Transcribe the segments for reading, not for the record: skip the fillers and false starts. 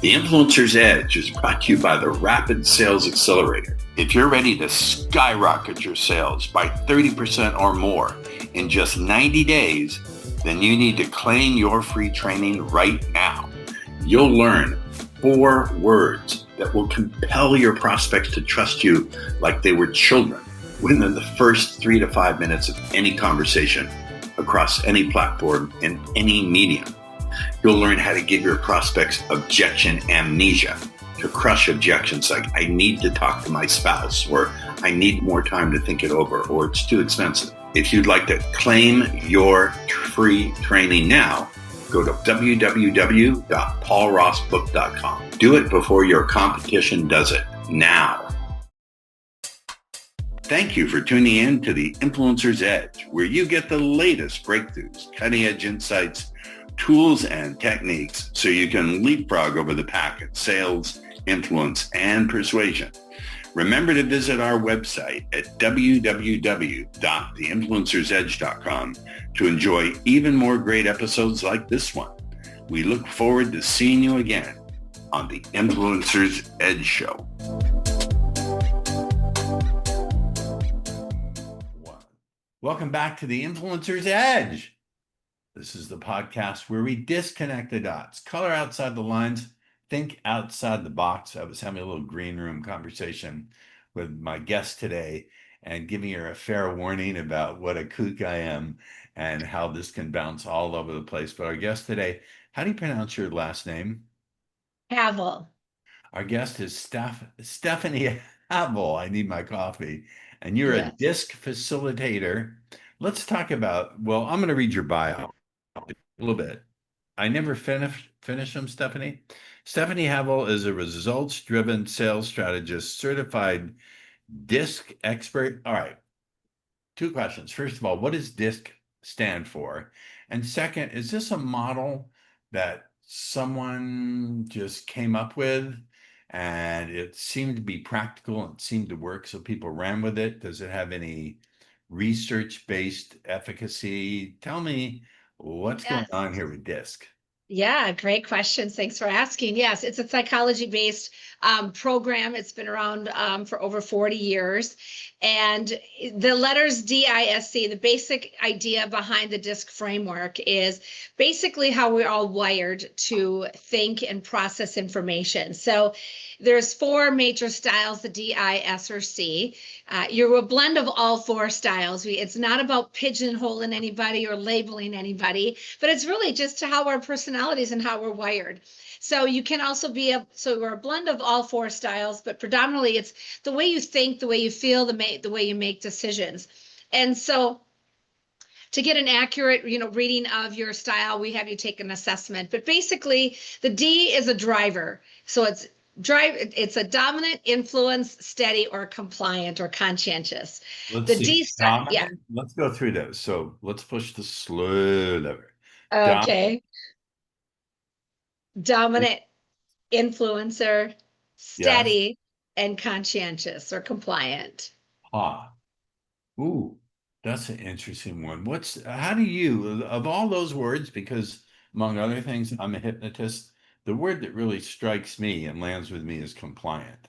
The Influencer's Edge is brought to you by the Rapid Sales Accelerator. If you're ready to skyrocket your sales by 30% or more in just 90 days, then you need to claim your free training right now. You'll learn 4 words that will compel your prospects to trust you like they were children within the first 3 to 5 minutes of any conversation across any platform and any medium. You'll learn how to give your prospects objection amnesia, to crush objections like, I need to talk to my spouse, or I need more time to think it over, or it's too expensive. If you'd like to claim your free training now, go to www.paulrossbook.com. Do it before your competition does it now. Thank you for tuning in to the Influencer's Edge, where you get the latest breakthroughs, cutting-edge insights, tools, and techniques so you can leapfrog over the pack in sales, influence, and persuasion. Remember to visit our website at www.theinfluencersedge.com to enjoy even more great episodes like this one. We look forward to seeing you again on the Influencer's Edge Show. Welcome back to the Influencer's Edge. This is the podcast where we disconnect the dots, color outside the lines, think outside the box. I was having a little green room conversation with my guest today and giving her a fair warning about what a kook I am and how this can bounce all over the place. But our guest today, how do you pronounce your last name? Havel. Our guest is Stefani Havel. I need my coffee. And you're a DISC facilitator. Let's talk about, well, I'm going to read your bio a little bit. I never finish them, Stefani. Stefani Havel is a results-driven sales strategist, certified DISC expert. All right, 2 questions. First of all, what does DISC stand for? And second, is this a model that someone just came up with and it seemed to be practical and seemed to work, so people ran with it? Does it have any research-based efficacy? Tell me what's going on here with DISC. Yeah, great questions. Thanks for asking. Yes, it's a psychology-based program. It's been around for over 40 years. And the letters DISC, the basic idea behind the DISC framework is basically how we're all wired to think and process information. So there's 4 major styles, the D, I, S, or C. You're a blend of all 4 styles. It's not about pigeonholing anybody or labeling anybody, but it's really just how our personalities and how we're wired. So you can also be so we're a blend of all 4 styles, but predominantly it's the way you think, the way you feel, the way you make decisions. And so to get an accurate, reading of your style, we have you take an assessment. But basically, the D is a driver. So it's a dominant, influence, steady, or compliant, or conscientious. Let's see. D style, yeah. Let's go through those. So let's push the slow lever. Okay. Dominant, influencer, steady, and conscientious or compliant. Ooh, that's an interesting one. How do you, of all those words, because among other things, I'm a hypnotist, the word that really strikes me and lands with me is compliant.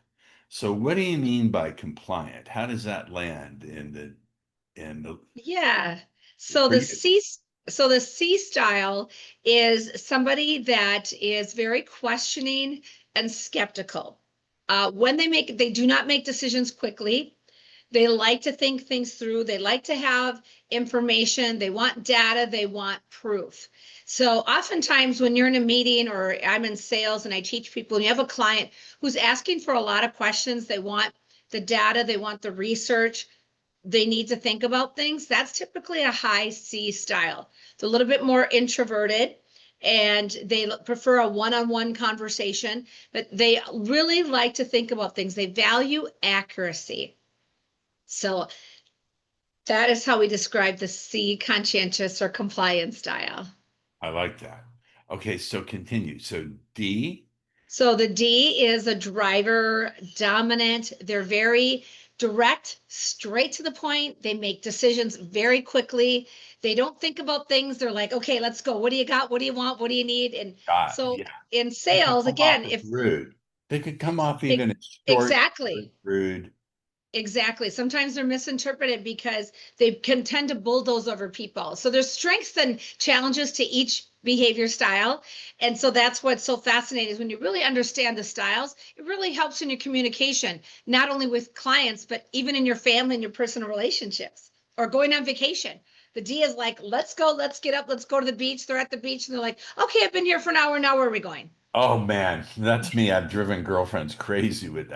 So what do you mean by compliant? How does that land in the Yeah. So the C style is somebody that is very questioning and skeptical. When they do not make decisions quickly. They like to think things through. They like to have information. They want data. They want proof. So oftentimes when you're in a meeting or I'm in sales and I teach people, and you have a client who's asking for a lot of questions, they want the data, they want the research, they need to think about things. That's typically a high C style. It's a little bit more introverted and they prefer a one-on-one conversation, but they really like to think about things. They value accuracy. So that is how we describe the C, conscientious or compliant style. I like that. Okay, so continue. So D. So the D is a driver, dominant. They're very direct, straight to the point. They make decisions very quickly. They don't think about things. They're like, okay, let's go. What do you got? What do you want? What do you need? And so Yeah. in They could sales, come off again, as if rude. They could come off it, even as short, exactly. rude. Exactly. Sometimes they're misinterpreted because they can tend to bulldoze over people. So there's strengths and challenges to each behavior style. And so that's what's so fascinating is when you really understand the styles, it really helps in your communication, not only with clients, but even in your family and your personal relationships or going on vacation. The D is like, let's go, let's get up, let's go to the beach. They're at the beach and they're like, okay, I've been here for an hour. Now where are we going? Oh man, that's me. I've driven girlfriends crazy with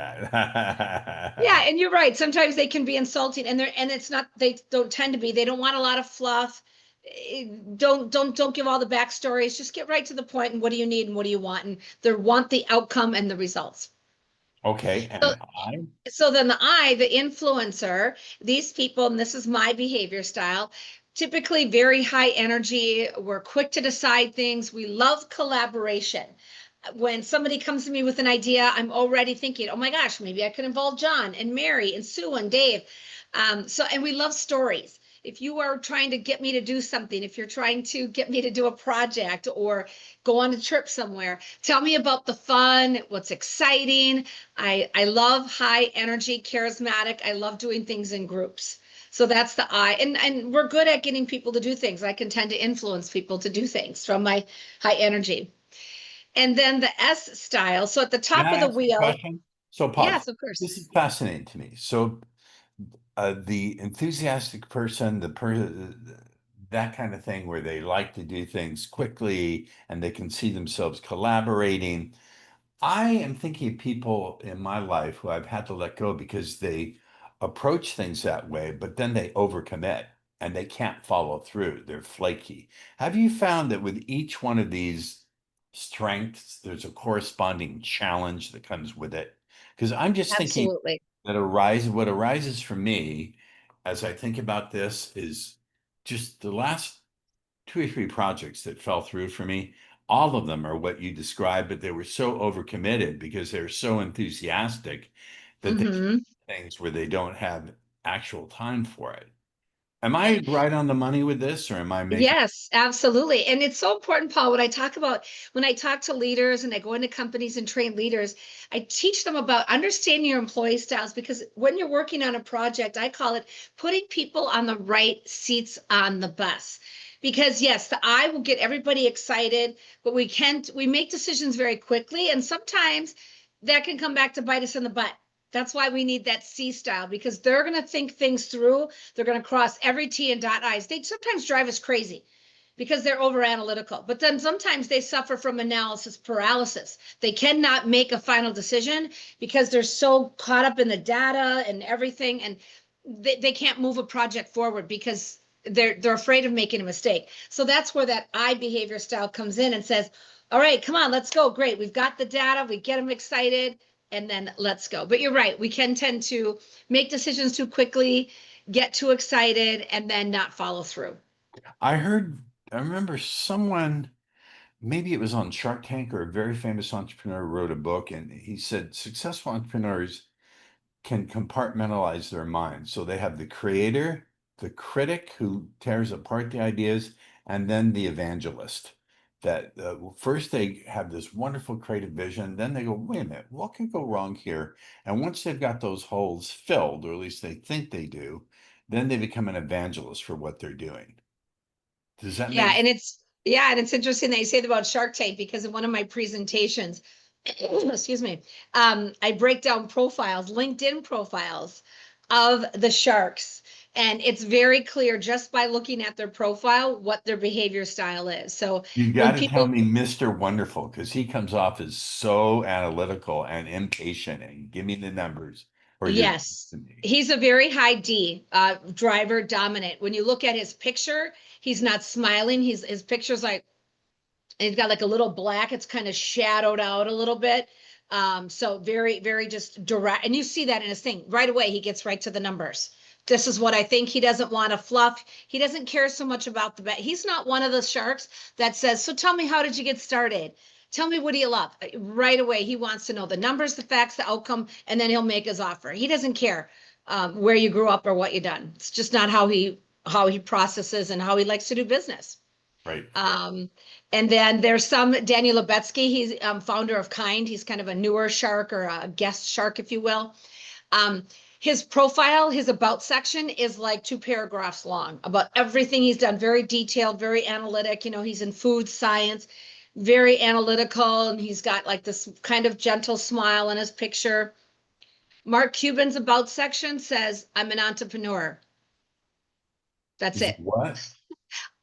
Yeah, that. and you're right. Sometimes they can be insulting, and it's not. They don't tend to be. They don't want a lot of fluff. Don't give all the backstories. Just get right to the point. And what do you need and what do you want? And they want the outcome and the results. Okay, So, and I so then the influencer, these people, and this is my behavior style, typically very high energy. We're quick to decide things. We love collaboration. When somebody comes to me with an idea, I'm already thinking, oh my gosh, maybe I could involve John and Mary and Sue and Dave. And we love stories. If you are trying to get me to do something, if you're trying to get me to do a project or go on a trip somewhere, tell me about the fun, what's exciting. I love high energy, charismatic. I love doing things in groups. So that's the I. And we're good at getting people to do things. I can tend to influence people to do things from my high energy. And then the S style. So at the can top I of the ask a wheel, question? So pause. yes, of course. This is fascinating to me. So the enthusiastic person, that kind of thing where they like to do things quickly and they can see themselves collaborating. I am thinking of people in my life who I've had to let go because they approach things that way, but then they overcommit and they can't follow through. They're flaky. Have you found that with each one of these strengths, there's a corresponding challenge that comes with it? Because I'm just thinking Absolutely. that what arises for me as I think about this is just the last two or three projects that fell through for me. All of them are what you described, but they were so overcommitted because they're so enthusiastic that they do Hmm. things where they don't have actual time for it. Am I right on the money with this, or am I making? Yes, absolutely. And it's so important, Paul, when I talk to leaders and I go into companies and train leaders, I teach them about understanding your employee styles because when you're working on a project, I call it putting people on the right seats on the bus. Because yes, the I will get everybody excited, but we make decisions very quickly. And sometimes that can come back to bite us in the butt. That's why we need that C style because they're going to think things through. They're going to cross every T and dot I's. They sometimes drive us crazy because they're over analytical, but then sometimes they suffer from analysis paralysis. They cannot make a final decision because they're so caught up in the data and everything, and they can't move a project forward because they're afraid of making a mistake. So that's where that I behavior style comes in and says, all right, come on, let's go. Great. We've got the data. We get them excited and then let's go. But you're right. We can tend to make decisions too quickly, get too excited, and then not follow through. I remember someone, maybe it was on Shark Tank or a very famous entrepreneur wrote a book, and he said successful entrepreneurs can compartmentalize their mind. So they have the creator, the critic who tears apart the ideas, and then the evangelist. That first they have this wonderful creative vision, then they go, wait a minute, what could go wrong here? And once they've got those holes filled, or at least they think they do, then they become an evangelist for what they're doing. Does that Yeah, make and it's interesting that you say that about Shark Tank because in one of my presentations, excuse me, I break down profiles, LinkedIn profiles of the sharks. And it's very clear just by looking at their profile what their behavior style is. So You got when to tell people, me Mr. Wonderful because he comes off as so analytical and impatient and give me the numbers or you're yes, he's a very high D, driver dominant. When you look at his picture, he's not smiling. His picture's like and he's got like a little black, it's kind of shadowed out a little bit. So very, very just direct. And you see that in his thing right away. He gets right to the numbers. This is what I think. He doesn't want to fluff. He doesn't care so much about the bet. He's not one of the sharks that says, so tell me, how did you get started? Tell me, what do you love? Right away, he wants to know the numbers, the facts, the outcome, and then he'll make his offer. He doesn't care. where you grew up or what you done. It's just not how he processes and how he likes to do business. Right. Um, and then there's some Daniel Lebetsky. He's founder of Kind. He's kind of a newer shark or a guest shark, if you will. Um, his profile, his about section is like 2 paragraphs long about everything he's done. Very detailed, very analytic. He's in food science, very analytical, and he's got like this kind of gentle smile in his picture. Mark Cuban's about section says, "I'm an entrepreneur." That's He's it. what?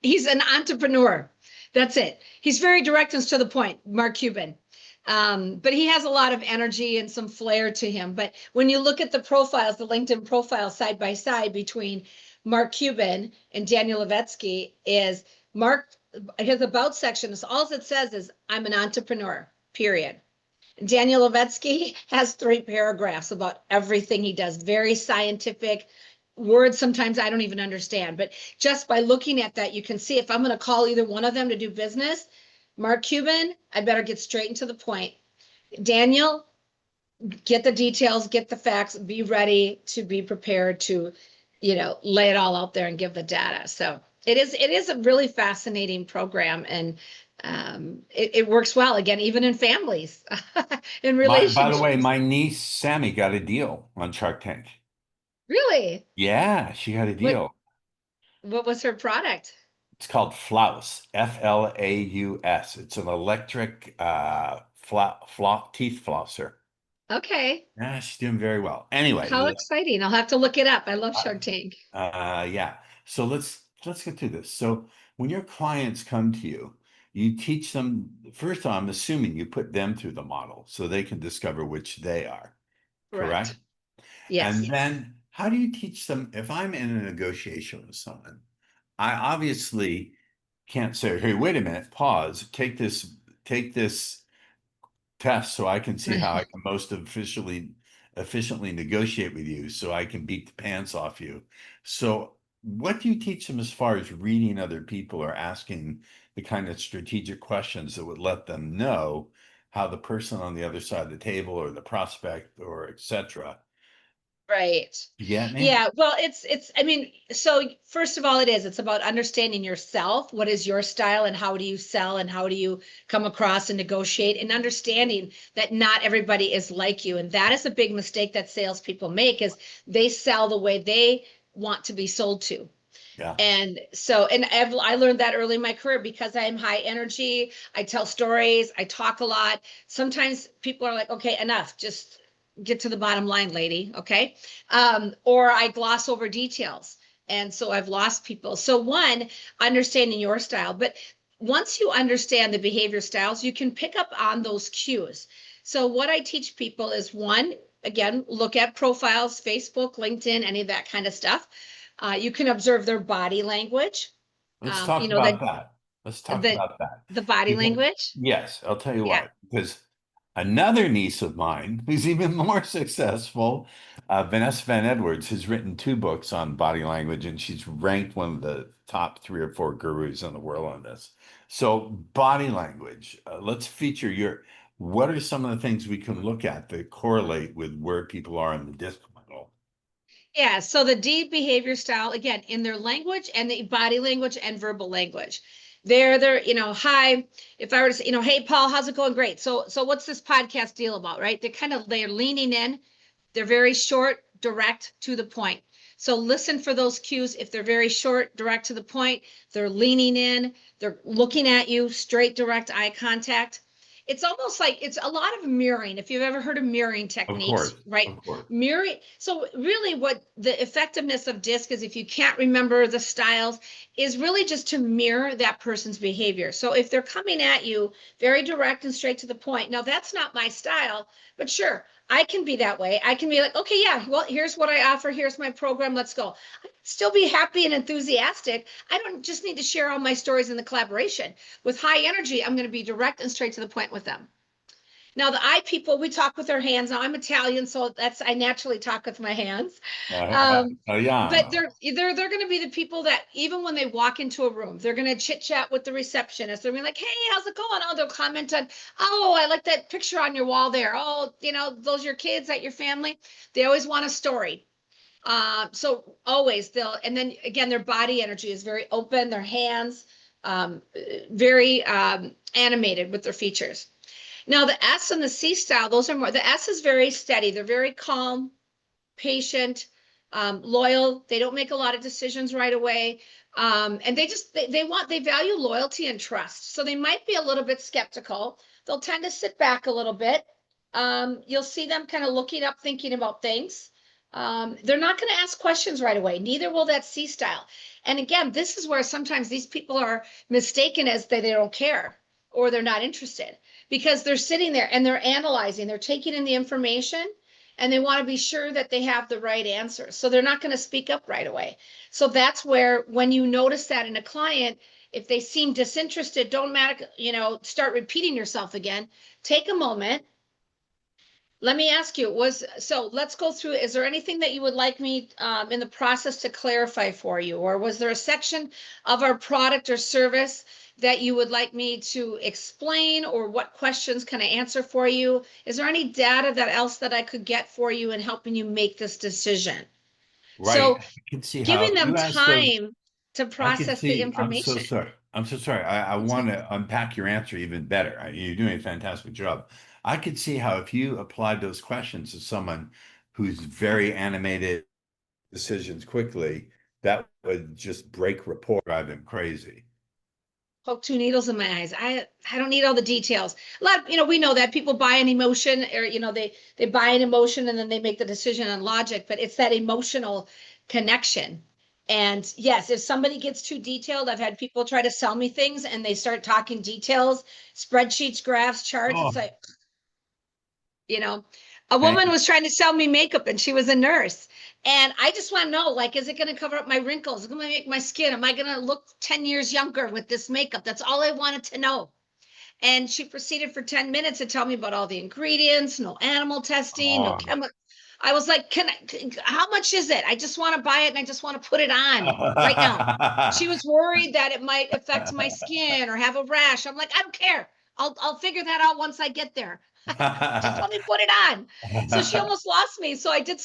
He's an entrepreneur. That's it. He's very direct and to the point, Mark Cuban. But he has a lot of energy and some flair to him. But when you look at the profiles, the LinkedIn profiles side by side between Mark Cuban and Daniel Levetsky, is Mark, his about section, is all it says is, "I'm an entrepreneur, period." Daniel Levetsky has 3 paragraphs about everything he does, very scientific words. Sometimes I don't even understand, but just by looking at that, you can see if I'm going to call either one of them to do business. Mark Cuban, I better get straight and to the point. Daniel, get the details, get the facts, be ready to be prepared to, lay it all out there and give the data. So it is a really fascinating program, and it works well, again, even in families, in By the way, relationships. my niece Sammy got a deal on Shark Tank. Really? Yeah, she got a What deal. what was her product? It's called Flouse, Flaus. It's an electric teeth flosser. Okay. Yeah, she's doing very well. Anyway, How exciting. I'll have to look it up. I love Shark Tank. yeah. So let's get through this. So when your clients come to you, you teach them first. I'm assuming you put them through the model so they can discover which they are, correct? Correct. Yes. And then how do you teach them? If I'm in a negotiation with someone, I obviously can't say, "Hey, wait a minute, pause, take this test so I can see how I can most efficiently negotiate with you so I can beat the pants off you." So what do you teach them as far as reading other people or asking the kind of strategic questions that would let them know how the person on the other side of the table or the prospect or etc. Right. You get me? Yeah. Well, I mean, so first of all, it's about understanding yourself. What is your style and how do you sell and how do you come across and negotiate, and understanding that not everybody is like you. And that is a big mistake that salespeople make, is they sell the way they want to be sold to. Yeah. And so, and I learned that early in my career because I am high energy. I tell stories. I talk a lot. Sometimes people are like, "Okay, enough. Just get to the bottom line, lady." Okay. Or I gloss over details. And so I've lost people. So one, understanding your style. But once you understand the behavior styles, you can pick up on those cues. So what I teach people is, one, again, look at profiles, Facebook, LinkedIn, any of that kind of stuff. You can observe their body language. Let's talk That about that. Let's talk the about that. the body Because, language. yes, I'll tell you Yeah. why. Because another niece of mine, who's even more successful, Vanessa Van Edwards, has written 2 books on body language, and she's ranked one of the top 3 or 4 gurus in the world on this. So, body language, let's feature what are some of the things we can look at that correlate with where people are in the disc model? Yeah, so the D behavior style, again, in their language and the body language and verbal language. They're, hi, if I were to say, "Hey, Paul, how's it going?" Great. So what's this podcast deal about, right? They're leaning in. They're very short, direct, to the point. So listen for those cues. If they're very short, direct, to the point, they're leaning in, they're looking at you, straight, direct eye contact. It's almost like it's a lot of mirroring. If you've ever heard of mirroring Of techniques, course, right? of course. Mirroring. So really what the effectiveness of DISC is, if you can't remember the styles, is really just to mirror that person's behavior. So if they're coming at you very direct and straight to the point, now that's not my style, but sure, I can be that way. I can be like, "Okay, yeah, well, here's what I offer. Here's my program. Let's go." I can still be happy and enthusiastic. I don't just need to share all my stories in the collaboration. With high energy, I'm going to be direct and straight to the point with them. Now, the I people, we talk with our hands. Now, I'm Italian, so I naturally talk with my hands. But Yeah. they're going to be the people that even when they walk into a room, they're going to chit chat with the receptionist. They're going to be like, "Hey, how's it going?" Oh, they'll comment on, "Oh, I like that picture on your wall there. Oh, those are your kids, that your family." They always want a story. So always and then again, their body energy is very open, their hands, very animated with their features. Now the S and the C style, those are more, the S is very steady. They're very calm, patient, loyal. They don't make a lot of decisions right away. And they value loyalty and trust. So they might be a little bit skeptical. They'll tend to sit back a little bit. You'll see them kind of looking up, thinking about things. They're not going to ask questions right away. Neither will that C style. And again, this is where sometimes these people are mistaken as they don't care or they're not interested because they're sitting there and they're analyzing, they're taking in the information and they want to be sure that they have the right answer. So they're not going to speak up right away. So that's where when you notice that in a client, if they seem disinterested, don't matter, start repeating yourself again. Take a moment. Let me ask you, let's go through, is there anything that you would like me in the process to clarify for you? Or was there a section of our product or service that you would like me to explain, or what questions can I answer for you? Is there any data else that I could get for you in helping you make this decision? Right. So I can see how giving if them you ask those, time to I can process the see, I'm so information. sorry. I'm so sorry. I want to unpack your answer even better. You're doing a fantastic job. I could see how if you applied those questions to someone who's very animated decisions quickly, that would just break rapport, drive them crazy. Poke two needles in my eyes. I don't need all the details. A lot, we know that people buy an emotion, or they buy an emotion and then they make the decision on logic, but it's that emotional connection. And yes, if somebody gets too detailed, I've had people try to sell me things and they start talking details, spreadsheets, graphs, charts. It's Oh, like, a woman was trying to sell me makeup and she was a nurse. And I just want to know, like, is it going to cover up my wrinkles? Is it going to make my skin? Am I going to look 10 years younger with this makeup? That's all I wanted to know. And she proceeded for 10 minutes to tell me about all the ingredients, no animal testing, no oh. chemical. I was like, how much is it? I just want to buy it and I just want to put it on right now. She was worried that it might affect my skin or have a rash. I'm like, I don't care. I'll figure that out once I get there. Just let me put it on. So she almost lost me. So I did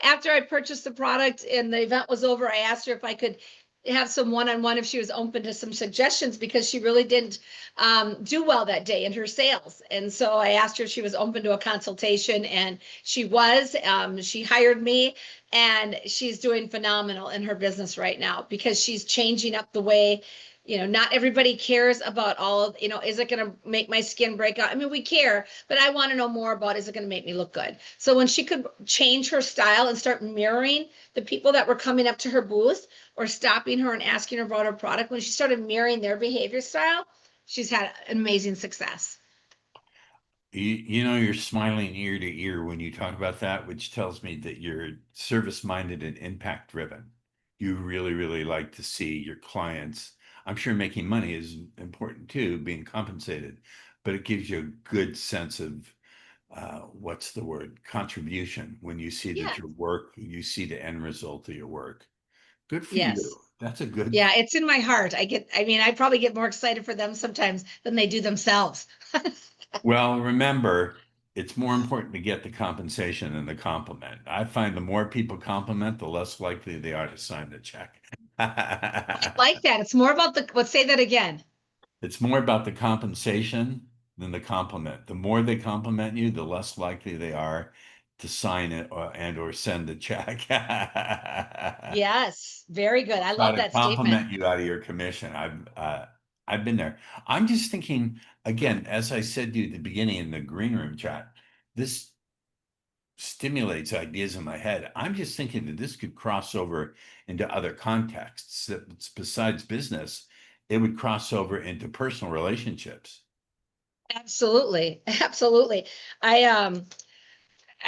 after I purchased the product and the event was over, I asked her if I could have some one-on-one, if she was open to some suggestions, because she really didn't do well that day in her sales. And so I asked her if she was open to a consultation, and she was. She hired me, and she's doing phenomenal in her business right now because she's changing up the way, not everybody cares about all of, is it going to make my skin break out? I mean, we care, but I want to know more about, is it going to make me look good? So when she could change her style and start mirroring the people that were coming up to her booth or stopping her and asking her about her product, when she started mirroring their behavior style, she's had amazing success. You're smiling ear to ear when you talk about that, which tells me that you're service-minded and impact-driven. You really, really like to see your clients. I'm sure making money is important too, being compensated, but it gives you a good sense of what's the word? Contribution when you see Yeah. that your work, you see the end result of your work. Good for Yes. you. That's a good. Yeah, it's in my heart. I probably get more excited for them sometimes than they do themselves. Well, remember, it's more important to get the compensation than the compliment. I find the more people compliment, the less likely they are to sign the check. Like that. It's more about let's say that again. It's more about the compensation than the compliment. The more they compliment you, the less likely they are to sign it or send the check. Yes, very good. I Try love to that statement. compliment you out of your commission. I've been there. I'm just thinking again, as I said to you at the beginning in the green room chat, this stimulates ideas in my head. I'm just thinking that this could cross over into other contexts that besides business, it would cross over into personal relationships. Absolutely. Absolutely. I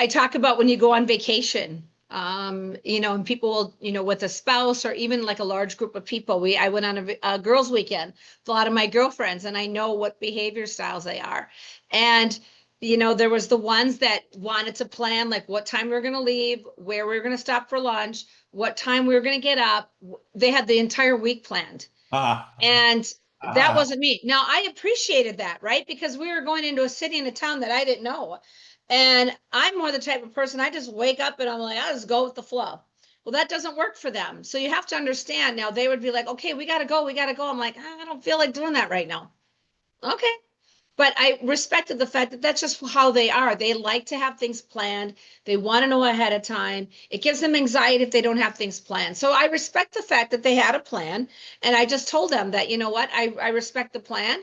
talk about when you go on vacation, and people will, with a spouse or even like a large group of people. I went on a girls' weekend with a lot of my girlfriends, and I know what behavior styles they are. And, there was the ones that wanted to plan like what time we were going to leave, where we were going to stop for lunch, what time we were going to get up. They had the entire week planned. Ah, And that ah. wasn't me. Now I appreciated that, right? Because we were going into a city and a town that I didn't know. And I'm more the type of person, I just wake up and I'm like, I'll just go with the flow. Well, that doesn't work for them. So you have to understand now they would be like, okay, we got to go. We got to go. I'm like, I don't feel like doing that right now. Okay. But I respected the fact that that's just how they are. They like to have things planned. They want to know ahead of time. It gives them anxiety if they don't have things planned. So I respect the fact that they had a plan. And I just told them that, you know what, I respect the plan.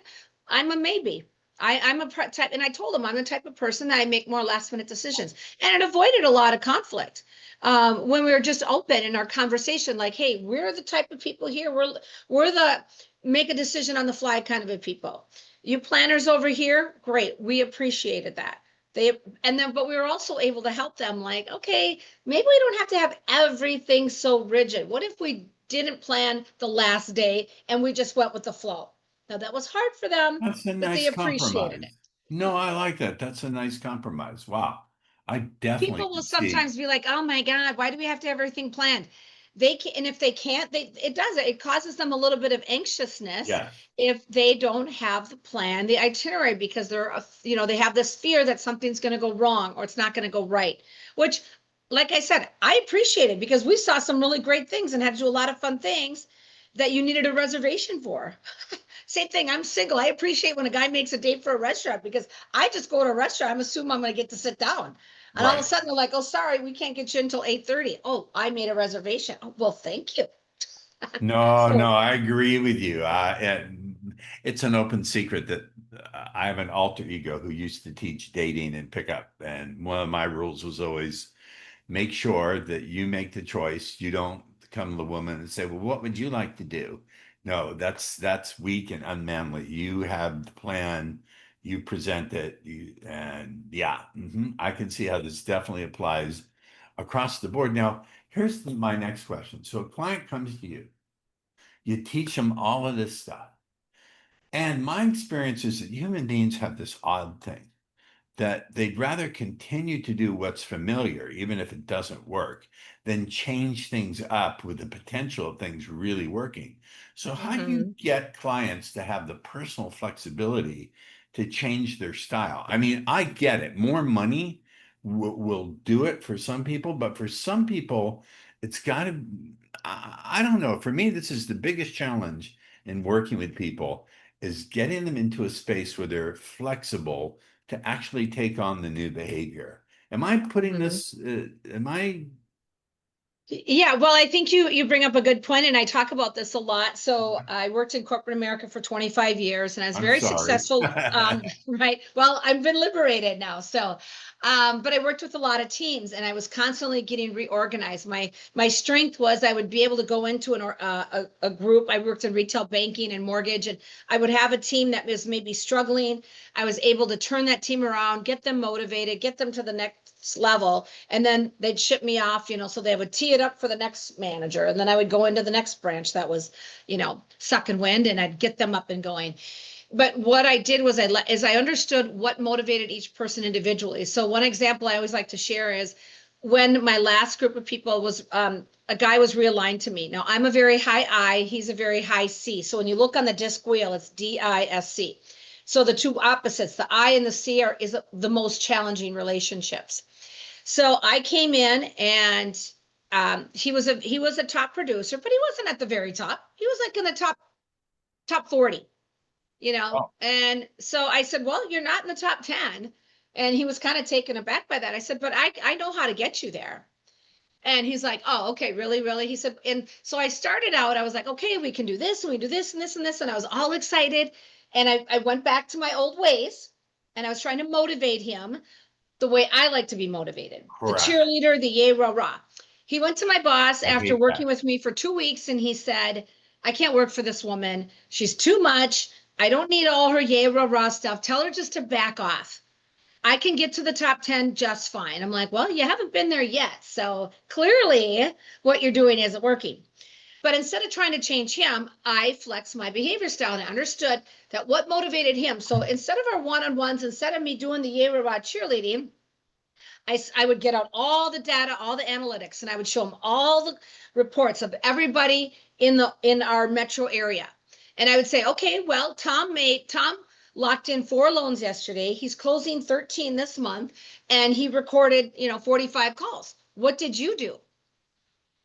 I'm a maybe. I'm a type, and I told them I'm the type of person that I make more last minute decisions. And it avoided a lot of conflict. When we were just open in our conversation, like, hey, we're the type of people here. We're the make a decision on the fly kind of a people. You planners over here, great. We appreciated that. But we were also able to help them like, okay, maybe we don't have to have everything so rigid. What if we didn't plan the last day and we just went with the flow? Now that was hard for them, That's a but they nice appreciated compromise. it. No, I like that. That's a nice compromise. Wow. I definitely People will can see. sometimes be like, oh my God, why do we have to have everything planned? They can, and if they can't, it causes them a little bit of anxiousness Yes. if they don't have the plan, the itinerary, because they have this fear that something's going to go wrong or it's not going to go right, which, like I said, I appreciate it because we saw some really great things and had to do a lot of fun things that you needed a reservation for. Same thing. I'm single. I appreciate when a guy makes a date for a restaurant because I just go to a restaurant. I'm assuming I'm going to get to sit down. And all of a Right. sudden they're like, oh, sorry, we can't get you until 8:30. Oh, I made a reservation. Oh, well, thank you. No, So, no, I agree with you. It's an open secret that I have an alter ego who used to teach dating and pickup. And one of my rules was always make sure that you make the choice. You don't come to the woman and say, well, what would you like to do? No, that's weak and unmanly. You have the plan, you present it, and yeah, I can see how this definitely applies across the board. Now, here's my next question. So a client comes to you, you teach them all of this stuff. And my experience is that human beings have this odd thing that they'd rather continue to do what's familiar, even if it doesn't work, than change things up with the potential of things really working. So, how do you mhm. get clients to have the personal flexibility to change their style? I mean, I get it. More money will do it for some people, but for some people, it's got to, I don't know. For me, this is the biggest challenge in working with people is getting them into a space where they're flexible to actually take on the new behavior. Am I putting Mhm. this, am I, Yeah, well, I think you bring up a good point, and I talk about this a lot. So I worked in corporate America for 25 years, and I was I'm very sorry. successful. Right. Well, I've been liberated now. So, but I worked with a lot of teams, and I was constantly getting reorganized. My strength was I would be able to go into a group. I worked in retail banking and mortgage, and I would have a team that was maybe struggling. I was able to turn that team around, get them motivated, get them to the next level, and then they'd ship me off, so they would tee it up for the next manager, and then I would go into the next branch that was, sucking wind, and I'd get them up and going. But what I did was I understood what motivated each person individually. So one example I always like to share is when my last group of people was a guy was realigned to me. Now I'm a very high I, he's a very high C. So when you look on the disc wheel, it's DISC. So the two opposites, the I and the C, is the most challenging relationships. So I came in and he was a top producer, but he wasn't at the very top. He was like in the top 40, Oh, And so I said, well, you're not in the top 10. And he was kind of taken aback by that. I said, but I know how to get you there. And he's like, oh, okay, really, really? He said, and so I started out, I was like, okay, we can do this and we do this and this and this. And I was all excited. And I went back to my old ways and I was trying to motivate him the way I like to be motivated. The correct. cheerleader, the yay, rah, rah. He went to my boss I after hate working that. with me for 2 weeks and he said, I can't work for this woman. She's too much. I don't need all her yay, rah, rah stuff. Tell her just to back off. I can get to the top 10 just fine. I'm like, well, you haven't been there yet. So clearly what you're doing isn't working. But instead of trying to change him, I flexed my behavior style and I understood that what motivated him. So instead of our one-on-ones, instead of me doing the yay, rah, rah cheerleading, I would get out all the data, all the analytics, and I would show them all the reports of everybody in our metro area. And I would say, okay, well, Tom locked in 4 loans yesterday. He's closing 13 this month, and he recorded, 45 calls. What did you do?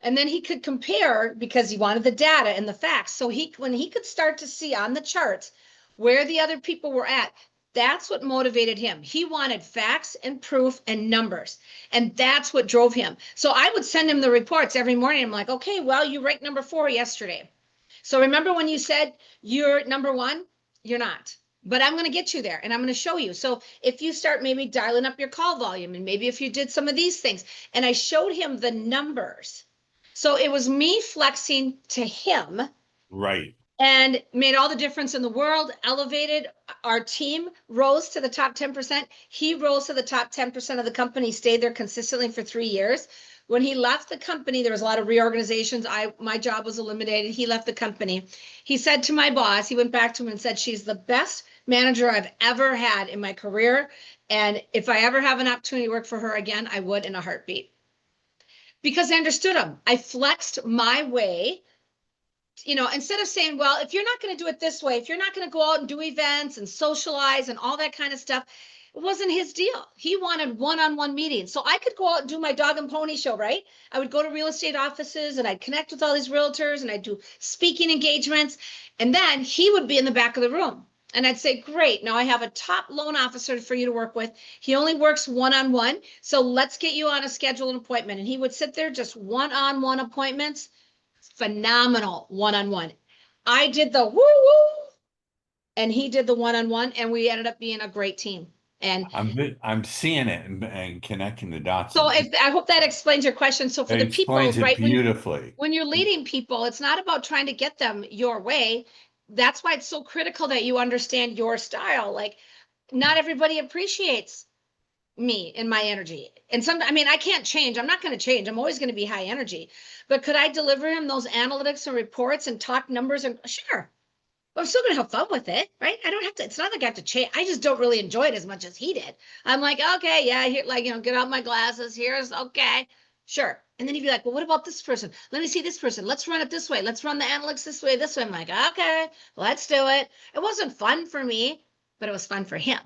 And then he could compare because he wanted the data and the facts. So when he could start to see on the charts where the other people were at, that's what motivated him. He wanted facts and proof and numbers. And that's what drove him. So I would send him the reports every morning. I'm like, okay, well, you ranked number 4 yesterday. So remember when you said you're number 1? You're not. But I'm going to get you there and I'm going to show you. So if you start maybe dialing up your call volume and maybe if you did some of these things, and I showed him the numbers. So it was me flexing to him. Right. And made all the difference in the world, elevated our team, rose to the top 10%. He rose to the top 10% of the company, stayed there consistently for 3 years. When he left the company, there was a lot of reorganizations. My job was eliminated. He left the company. He said to my boss, he went back to him and said, she's the best manager I've ever had in my career. And if I ever have an opportunity to work for her again, I would in a heartbeat. Because I understood him. I flexed my way. Instead of saying, well, if you're not going to do it this way, if you're not going to go out and do events and socialize and all that kind of stuff, it wasn't his deal. He wanted one-on-one meetings. So I could go out and do my dog and pony show, right? I would go to real estate offices and I'd connect with all these realtors and I'd do speaking engagements. And then he would be in the back of the room. And I'd say, great, now I have a top loan officer for you to work with. He only works one-on-one. So let's get you on a scheduled appointment. And he would sit there, just one-on-one appointments. Phenomenal one-on-one. I did the woo-woo and he did the one-on-one and we ended up being a great team. And I'm seeing it and connecting the dots. so I hope that explains your question. So for It the people, explains it right, beautifully. when you're leading people, it's not about trying to get them your way. That's why it's so critical that you understand your style. Like, not everybody appreciates me and my energy. And I can't change. I'm not going to change. I'm always going to be high energy. But could I deliver him those analytics and reports and talk numbers? And sure, but I'm still going to have fun with it, right? I don't have to. It's not like I have to change. I just don't really enjoy it as much as he did. I'm like, okay, yeah, here, get out my glasses. Here's okay, sure. And then he'd be like, well, what about this person? Let me see this person. Let's run it this way. Let's run the analytics this way. This way. I'm like, okay, let's do it. It wasn't fun for me, but it was fun for him.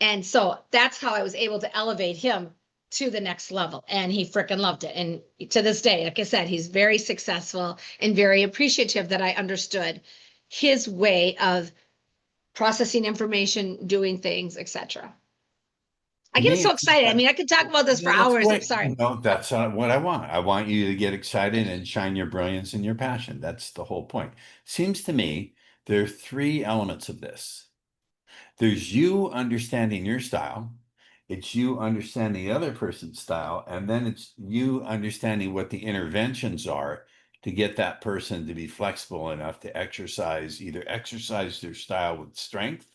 And so that's how I was able to elevate him to the next level. And he freaking loved it. And to this day, like I said, he's very successful and very appreciative that I understood his way of processing information, doing things, etc. I get so excited. I could talk about this for hours. I'm sorry. No, that's what I want. I want you to get excited and shine your brilliance and your passion. That's the whole point. Seems to me there are 3 elements of this. There's you understanding your style, it's you understanding the other person's style, and then it's you understanding what the interventions are to get that person to be flexible enough to either exercise their style with strength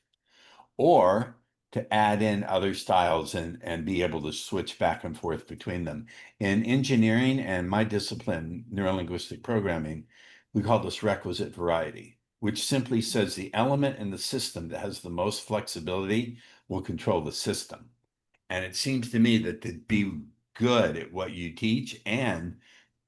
or to add in other styles and be able to switch back and forth between them. In engineering and my discipline, neurolinguistic programming, we call this requisite variety, which simply says the element in the system that has the most flexibility will control the system. And it seems to me that to be good at what you teach and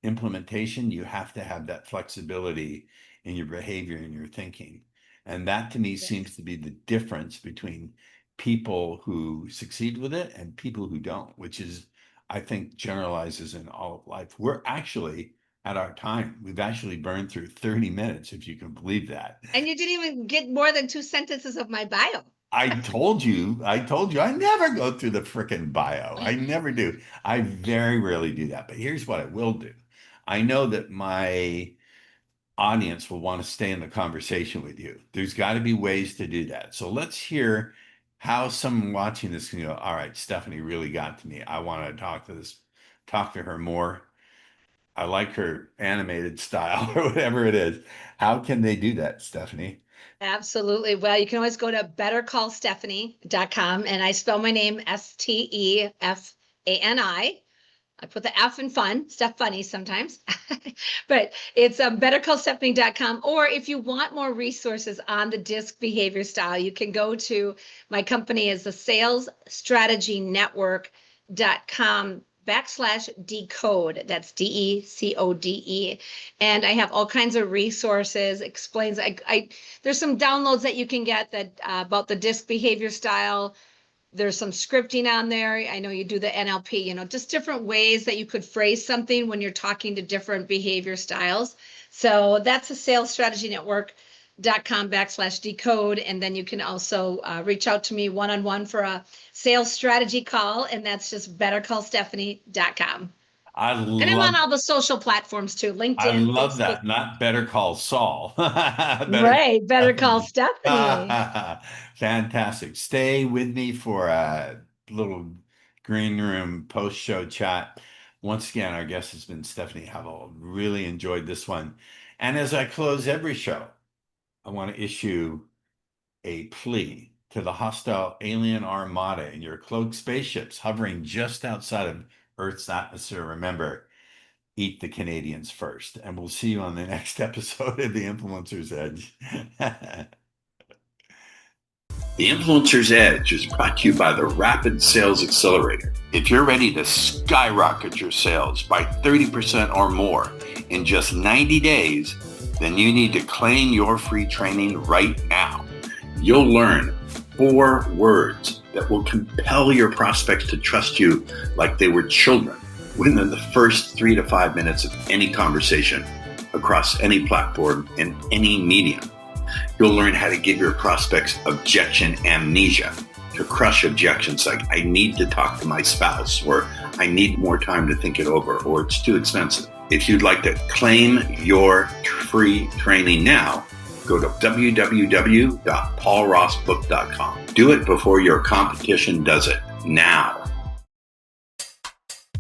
implementation, you have to have that flexibility in your behavior and your thinking. And that to me seems to be the difference between people who succeed with it and people who don't, which is, I think, generalizes in all of life. We're actually at our time. We've actually burned through 30 minutes, if you can believe that. And you didn't even get more than 2 sentences of my bio. I told you, I never go through the frickin' bio. I never do. I very rarely do that. But here's what I will do. I know that my audience will want to stay in the conversation with you. There's got to be ways to do that. So let's hear how someone watching this can go, all right, Stefani really got to me. I want to talk to her more. I like her animated style or whatever it is. How can they do that, Stefani? Absolutely. Well, you can always go to bettercallstephanie.com and I spell my name Stefani. I put the F in fun, stuff funny sometimes, but it's bettercallstephanie.com. Or if you want more resources on the DISC behavior style, you can go to my company is the salesstrategy.com/decode. That's DECODE. And I have all kinds of resources, explains, there's some downloads that you can get that about the DISC behavior style, There's some scripting on there. I know you do the NLP, just different ways that you could phrase something when you're talking to different behavior styles. So that's a salesstrategynetwork.com/decode. And then you can also reach out to me one-on-one for a sales strategy call. And that's just bettercallstephanie.com. And I'm on all the social platforms too, I LinkedIn, love Facebook. that. Not Better Call Saul. Right. Better call Stephanie. Fantastic. Stay with me for a little green room post-show chat. Once again, our guest has been Stefani Havel. Really enjoyed this one. And as I close every show, I want to issue a plea to the hostile alien armada in your cloaked spaceships hovering just outside of Earth's atmosphere. Remember, eat the Canadians first. And we'll see you on the next episode of The Influencer's Edge. The Influencer's Edge is brought to you by the Rapid Sales Accelerator. If you're ready to skyrocket your sales by 30% or more in just 90 days, then you need to claim your free training right now. You'll learn 4 words that will compel your prospects to trust you like they were children within the first 3 to 5 minutes of any conversation across any platform and any medium. You'll learn how to give your prospects objection amnesia, to crush objections like, I need to talk to my spouse, or I need more time to think it over, or it's too expensive. If you'd like to claim your free training now, go to www.paulrossbook.com. Do it before your competition does it now.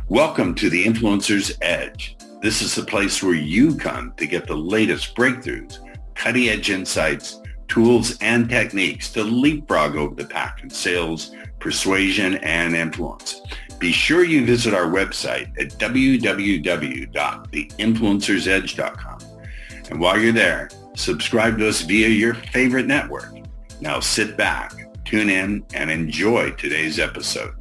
Welcome to the Influencer's Edge. This is the place where you come to get the latest breakthroughs, cutting-edge insights, tools, and techniques to leapfrog over the pack in sales, persuasion, and influence. Be sure you visit our website at www.theinfluencersedge.com. And while you're there, subscribe to us via your favorite network. Now sit back, tune in, and enjoy today's episode.